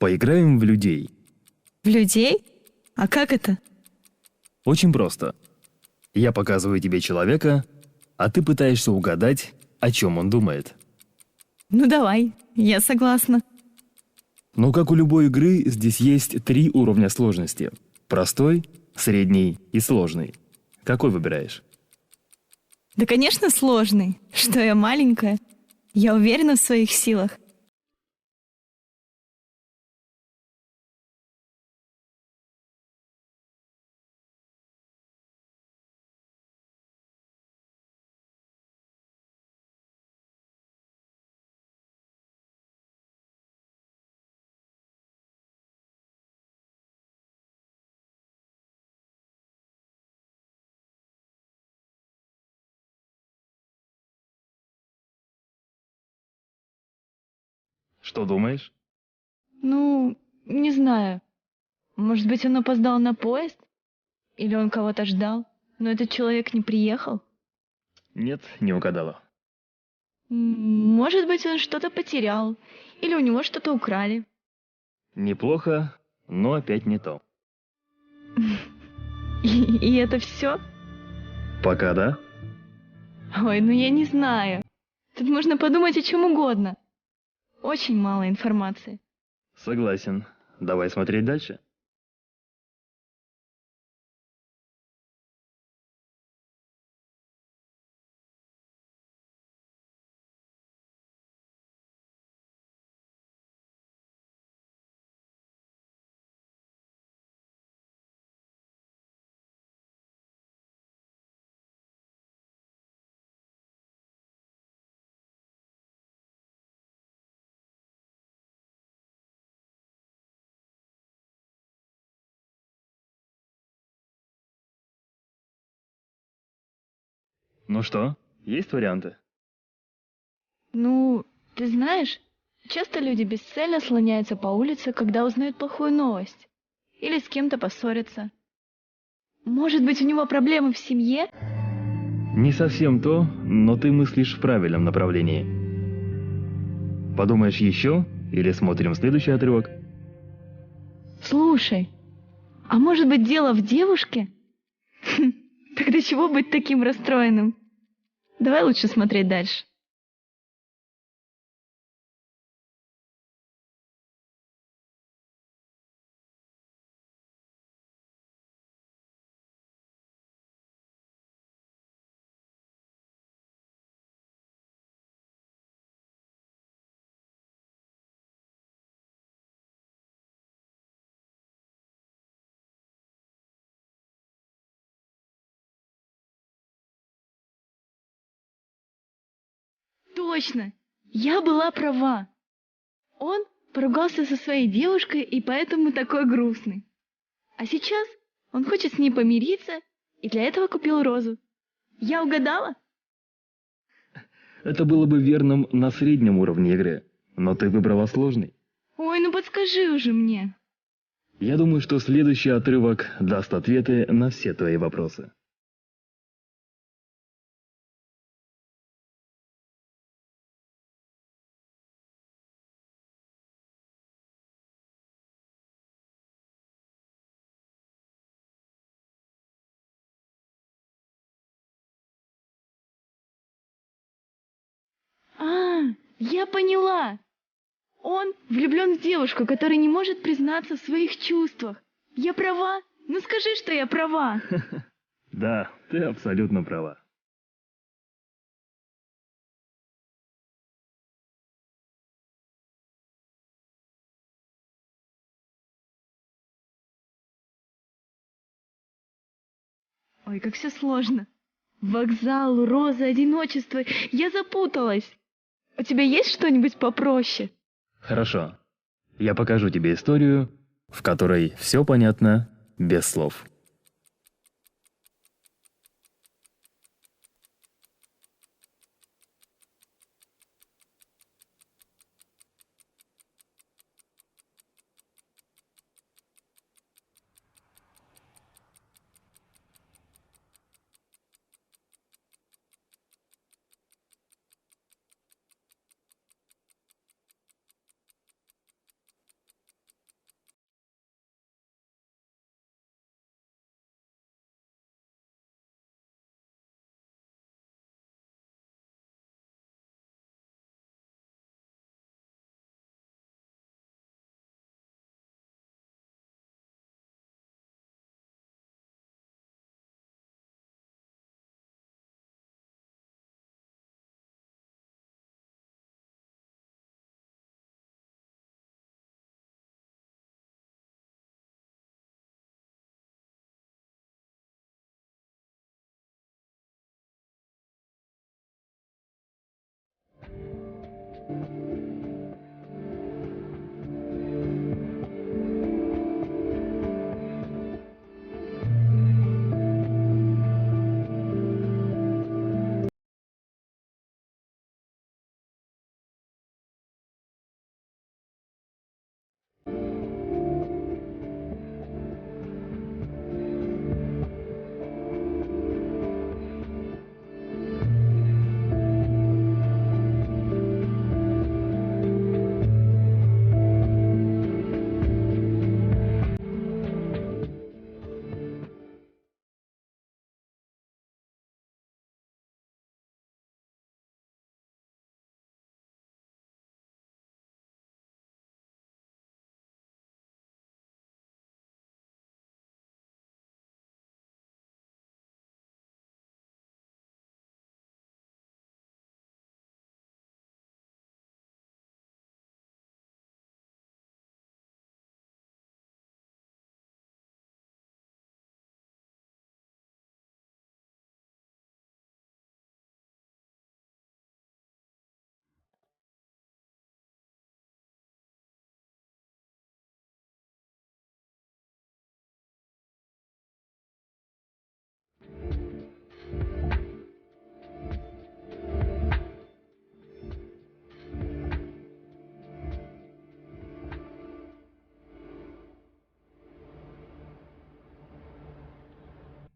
Поиграем в людей. В людей? А как это? Очень просто. Я показываю тебе человека, а ты пытаешься угадать, о чем он думает. Ну давай, я согласна. Но как у любой игры, здесь есть 3 уровня сложности. Простой, средний и сложный. Какой выбираешь? Да, конечно, сложный. Что я маленькая. Я уверена в своих силах. Что думаешь? Ну, не знаю. Может быть, он опоздал на поезд? Или он кого-то ждал, но этот человек не приехал? Нет, не угадала. Может быть, он что-то потерял. Или у него что-то украли. Неплохо, но опять не то. И это все? Пока да? Ой, ну я не знаю. Тут можно подумать о чем угодно. Очень мало информации. Согласен. Давай смотреть дальше. Ну что, есть варианты? Ну, ты знаешь, часто люди бесцельно слоняются по улице, когда узнают плохую новость. Или с кем-то поссорятся. Может быть, у него проблемы в семье? Не совсем то, но ты мыслишь в правильном направлении. Подумаешь еще или смотрим следующий отрывок? Слушай, а может быть дело в девушке? Тогда чего быть таким расстроенным? Давай лучше смотреть дальше. Точно! Я была права. Он поругался со своей девушкой и поэтому такой грустный. А сейчас он хочет с ней помириться и для этого купил розу. Я угадала? Это было бы верным на среднем уровне игры, но ты выбрала сложный. Ой, ну подскажи уже мне. Я думаю, что следующий отрывок даст ответы на все твои вопросы. А, я поняла. Он влюблен в девушку, которая не может признаться в своих чувствах. Я права? Ну скажи, что я права. Да, ты абсолютно права. Ой, как все сложно. Вокзал, роза, одиночество. Я запуталась. У тебя есть что-нибудь попроще? Хорошо. Я покажу тебе историю, в которой все понятно без слов.